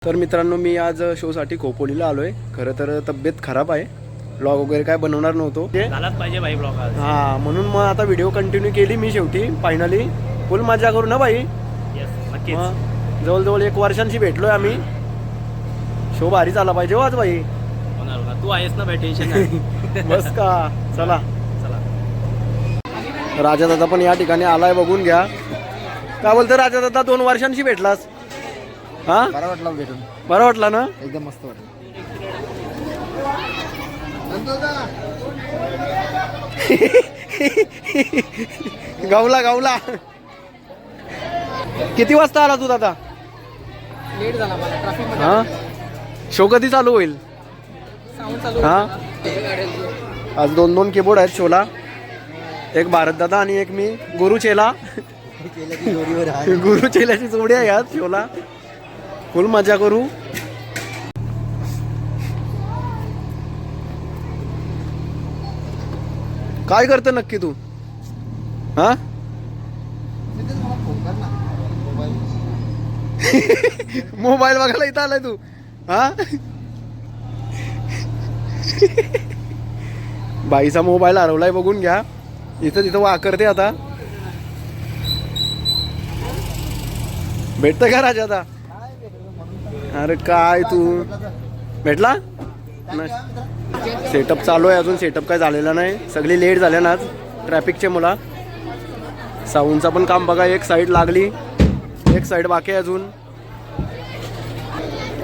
तर मित्रांनो, मी आज शोसाठी खोपोलीला आलोय. खरं तर तब्येत खराब आहे, ब्लॉग वगैरे काय बनवणार नव्हतो. झालाच पाहिजे भाई ब्लॉग. हा, म्हणून मग आता व्हिडिओ कंटिन्यू केली मी. शेवटी फायनली फुल मजा करू ना भाई. नक्कीच. जवळजवळ 1 वर्षांची भेटलोय आम्ही. शो भारी झाला पाहिजे हो आज भाई. तू आहेस ना भाई, टेन्शन नाही. बस का. चला चला. राजा दादा पण या ठिकाणी आलाय, बघून घ्या. काय बोलतो राजा दादा, 2 वर्षांशी भेटलास. हा, बरं वाटलं भेटून. बरं वाटलं ना. एकदम मस्त वाटलं. गावला गावला. किती वाजता आला तू दादा? लेट झाला मला ट्रॅफिक मध्ये. हा, शो कधी चालू होईल? साऊंड चालू हा, होता. आज 2 कीबोर्ड आहेत शोला. एक भारत दादा आणि एक मी. गुरु चेला. गुरु चेल्याची जोडी आहे आज शोला. फुल मजा करू. काय करतो नक्की तू? हा, मोबाईल बघायला इथं आलाय तू? हा, बाईचा मोबाईल हरवलाय, बघून घ्या. इथं तिथं वाकरते आता. भेटतं का राजा आता? अरे काय तू भेटला? सेटअप चालू आहे, अजून सेटअप काय झालेला नाही. सगळी लेट झाल्या ना आज ट्रॅफिकचे मुला. साऊंडचा पण काम बघा, एक साईड लागली, एक साईड बाकी आहे अजून.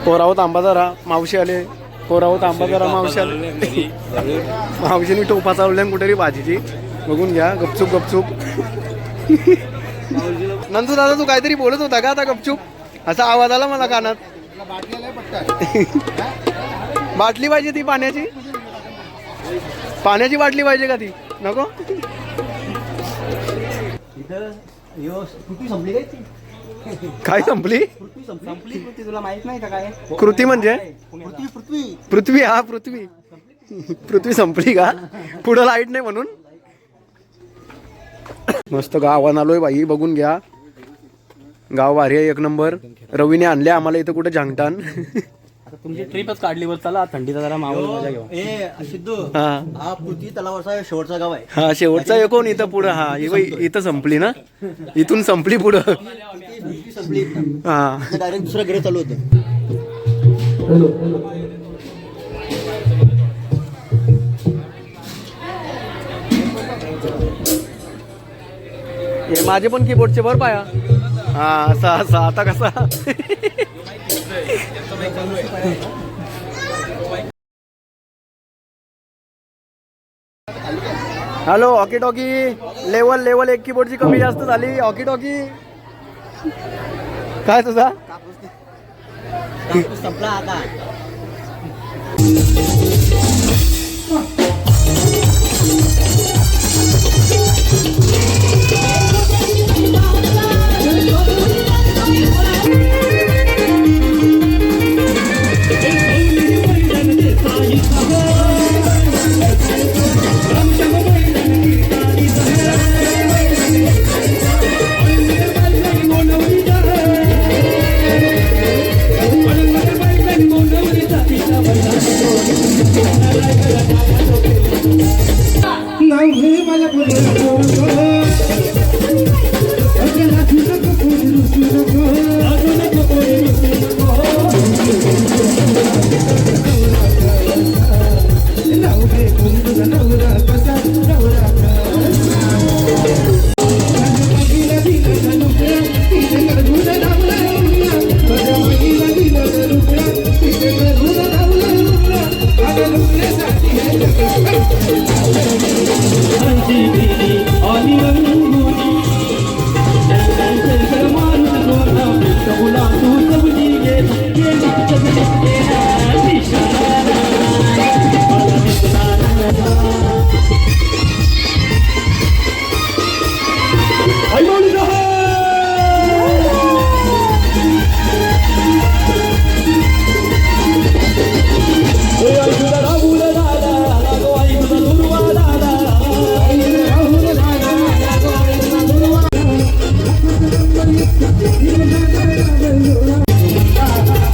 पोराव तांबा जरा, मावशी आले. पोराव तांबा जरा, मावशी आले. मावशीने टोपा चालवल्या कुठेतरी भाजीची, बघून घ्या. गपचूप गपचूप. नंदू दादा, तू काहीतरी बोलत होता का आता गपचूप? असा आवाज आला मला कानात. बाटली पाहिजे ती पाण्याची. पाण्याची बाटली पाहिजे का ती? नको. काय संपली? तुला माहित नाही का काय? कृती म्हणजे पृथ्वी. पृथ्वी. हा, पृथ्वी. पृथ्वी संपली का? पुढं लाईट नाही म्हणून. मस्त गावान आलोय बाई, बघून घ्या. गाव भारी आहे, एक नंबर. रवीने आणले आम्हाला इथं कुठे झांगटान. आता तुमची ट्रिपच काढली वर. चला थंडीचा जरा माहोल मजा घेऊ. ए सिद्धू, हा हा पृथ्वी तलावाचा शेवटचा गाव आहे. हा, शेवटचा एक कोण इथं पुढं. हा, ही बाई इथं संपली ना, इथून संपली पुढं. पृथ्वी संपली. हा, डायरेक्ट दुसरं ग्रह चालू होतं. हे माझे पण कीबोर्डचे बर पाया. हा, असा असा. आता कसा? Hello hockey talkie. लेवल एक कीबोर्डची कमी जास्त झाली. Hockey talkie. काय तुझा? कापूस संपला आता.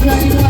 Thank you.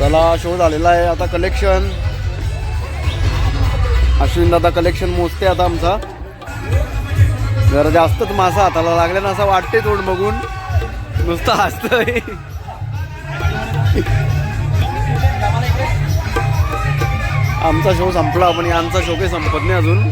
चला शो झालेला आहे आता कलेक्शन. अश्विन दादा कलेक्शन मोजते आता आमचा. जरा जास्तच मासा हाताला लागला ना असं वाटते तोंड बघून. नुसतं हसतंय. आमचा शो संपला पण यांचा शो काही संपत नाही अजून.